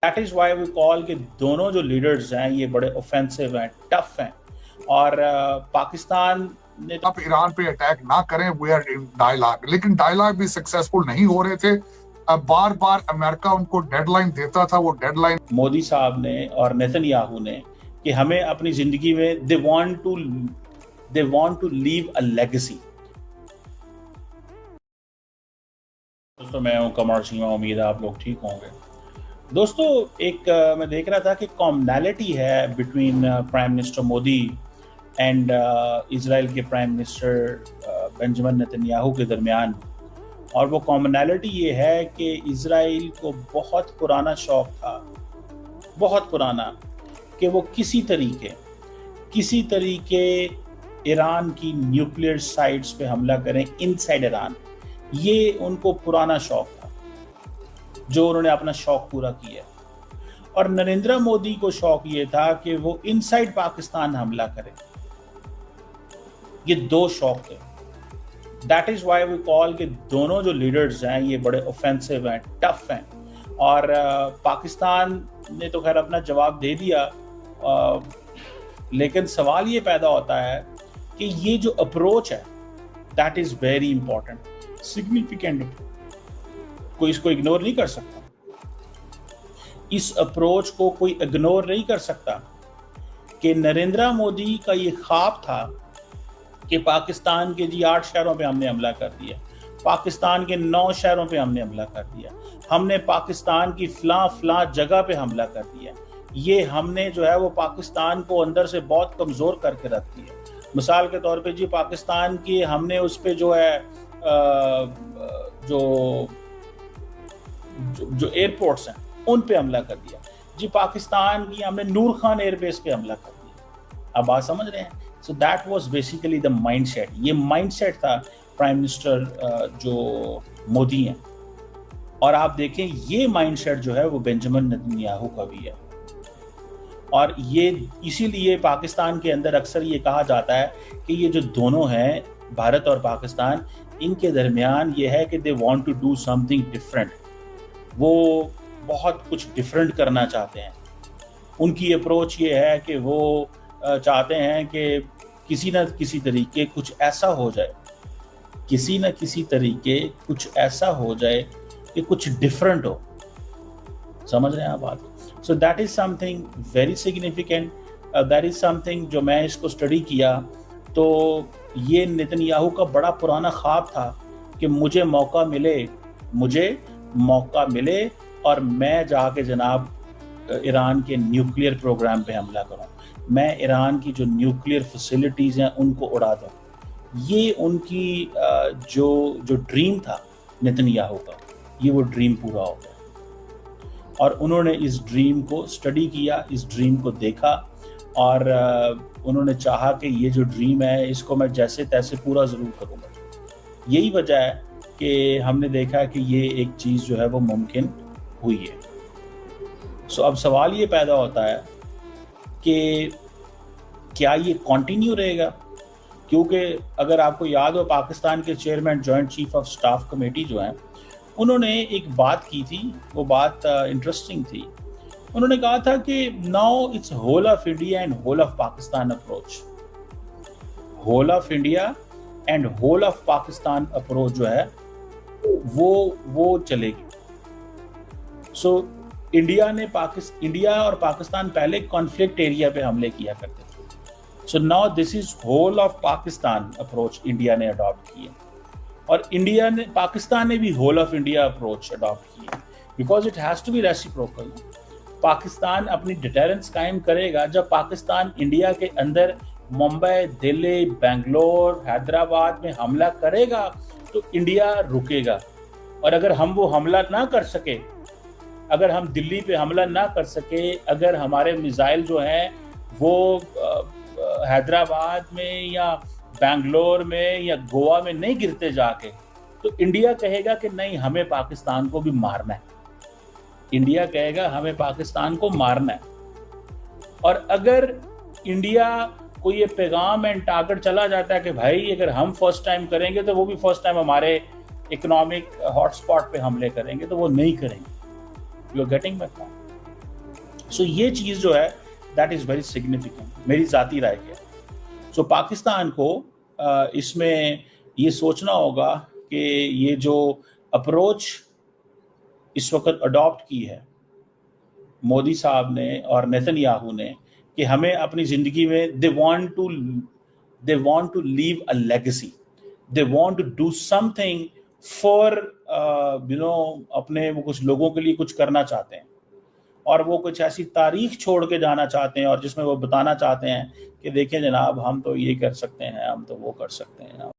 That is why we call कि दोनों जो लीडर्स हैं ये बड़े ऑफेंसिव हैं, टफ हैं। और पाकिस्तान ने आप ईरान पे अटैक ना करें, वी आर इन डायलॉग, लेकिन डायलॉग भी सक्सेसफुल नहीं हो रहे थे। अब बार बार अमेरिका उनको डेडलाइन देता था, वो डेडलाइन मोदी साहब ने और नेतन्याहू ने कि हमें अपनी जिंदगी में they want to leave a legacy. दोस्तों मैं हूं कमर सिंह, उम्मीद है आप लोग ठीक होंगे। दोस्तों एक मैं देख रहा था कि कॉमनैलिटी है between prime minister Modi and Israel के प्राइम मिनिस्टर बेंजामिन नेतन्याहू के दरमियान। और वो कॉमनैलिटी ये है कि इजराइल को बहुत पुराना शौक था, बहुत पुराना, कि वो किसी तरीके ईरान की न्यूक्लियर साइट्स पे हमला करें इनसाइड ईरान। ये उनको पुराना शौक था जो उन्होंने अपना शौक पूरा किया। और नरेंद्र मोदी को शौक ये था कि वो इनसाइड पाकिस्तान हमला करे। ये दो शौक थे। That is why we call कि दोनों जो लीडर्स हैं ये बड़े ऑफेंसिव हैं, टफ हैं। और पाकिस्तान ने तो खैर अपना जवाब दे दिया, लेकिन सवाल ये पैदा होता है कि ये जो अप्रोच है that is very important, significant. कोई इसको इग्नोर नहीं कर सकता। इस अप्रोच को कोई इग्नोर नहीं कर सकता कि नरेंद्र मोदी का ये ख्वाब था कि पाकिस्तान के जी 8 शहरों पे हमने हमला कर दिया, पाकिस्तान के 9 शहरों पे हमने हमला कर दिया, हमने पाकिस्तान की फलां जगह पे हमला कर दिया। ये हमने जो है वो पाकिस्तान को अंदर से बहुत कमज़ोर करके रख दिया। मिसाल के तौर पे जी पाकिस्तान की हमने उस पे जो है जो एयरपोर्ट्स हैं उन पे हमला कर दिया। जी पाकिस्तान की हमने नूर खान एयरबेस पे हमला कर दिया। अब बात समझ रहे हैं? So that was basically the mindset. ये माइंडसेट था प्राइम मिनिस्टर जो मोदी हैं। और आप देखें ये माइंडसेट जो है वो बेंजामिन नेतन्याहू का भी है। और ये इसीलिए पाकिस्तान के अंदर अक्सर ये कहा जाता है कि ये जो दोनों हैं, भारत और पाकिस्तान, इनके दरमियान ये है कि they want to do something different. वो बहुत कुछ डिफरेंट करना चाहते हैं। उनकी अप्रोच ये है कि वो चाहते हैं कि किसी न किसी तरीके कुछ ऐसा हो जाए, किसी न किसी तरीके कुछ ऐसा हो जाए कि कुछ डिफरेंट हो। समझ रहे हैं आप बात? So that is something very significant. That is something जो मैं इसको स्टडी किया तो ये नेतन्याहू का बड़ा पुराना ख्वाब था कि मुझे मौका मिले और मैं जाके जनाब ईरान के न्यूक्लियर प्रोग्राम पे हमला करूं, मैं ईरान की जो न्यूक्लियर फैसिलिटीज़ हैं उनको उड़ा दूं। ये उनकी जो ड्रीम था नेतन्याहू का, ये वो ड्रीम पूरा हो गया। और उन्होंने इस ड्रीम को स्टडी किया, इस ड्रीम को देखा और उन्होंने चाहा कि ये जो ड्रीम है इसको मैं जैसे तैसे पूरा ज़रूर करूँगा। यही वजह है कि हमने देखा कि ये एक चीज़ जो है वो मुमकिन हुई है। सो अब सवाल ये पैदा होता है कि क्या ये कंटिन्यू रहेगा? क्योंकि अगर आपको याद हो, पाकिस्तान के chairman joint chief of staff committee जो हैं, उन्होंने एक बात की थी, वो बात इंटरेस्टिंग थी। उन्होंने कहा था कि now it's whole of India and whole of Pakistan approach. Whole of India and whole of Pakistan approach जो है वो चलेगी। सो इंडिया और पाकिस्तान पहले कॉन्फ्लिक्ट एरिया पे हमले किया करते थे। So now this is whole of Pakistan approach India ने अडॉप्ट किया। और पाकिस्तान ने भी whole of India approach adopt किया, because it has to be reciprocal. Pakistan अपनी डिटेरेंस कायम करेगा जब पाकिस्तान इंडिया के अंदर मुंबई, दिल्ली, बेंगलोर, हैदराबाद में हमला करेगा तो इंडिया रुकेगा। और अगर हम वो हमला ना कर सके, अगर हम दिल्ली पे हमला ना कर सके, अगर हमारे मिसाइल जो हैं वो हैदराबाद में या बेंगलोर में या गोवा में नहीं गिरते जाके, तो इंडिया कहेगा कि नहीं, हमें पाकिस्तान को भी मारना है। इंडिया कहेगा हमें पाकिस्तान को मारना है। और अगर इंडिया को ये पैगाम एंड टारगेट चला जाता है कि भाई अगर हम फर्स्ट टाइम करेंगे तो वो भी फर्स्ट टाइम हमारे इकोनॉमिक हॉटस्पॉट पे हमले करेंगे, तो वो नहीं करेंगे। You are getting my point? So یہ چیز جو ہے دیٹ از ویری سگنیفیکنٹ میری ذاتی رائے کے. سو پاکستان کو اس میں یہ سوچنا ہوگا کہ یہ جو اپروچ اس وقت اڈاپٹ کی ہے مودی صاحب نے اور نیتن یاہو نے کہ ہمیں اپنی زندگی میں they want to leave a legacy, they want to do something for اپنے وہ کچھ لوگوں کے لیے کچھ کرنا چاہتے ہیں اور وہ کچھ ایسی تاریخ چھوڑ کے جانا چاہتے ہیں اور جس میں وہ بتانا چاہتے ہیں کہ دیکھیں جناب ہم تو یہ کر سکتے ہیں، ہم تو وہ کر سکتے ہیں.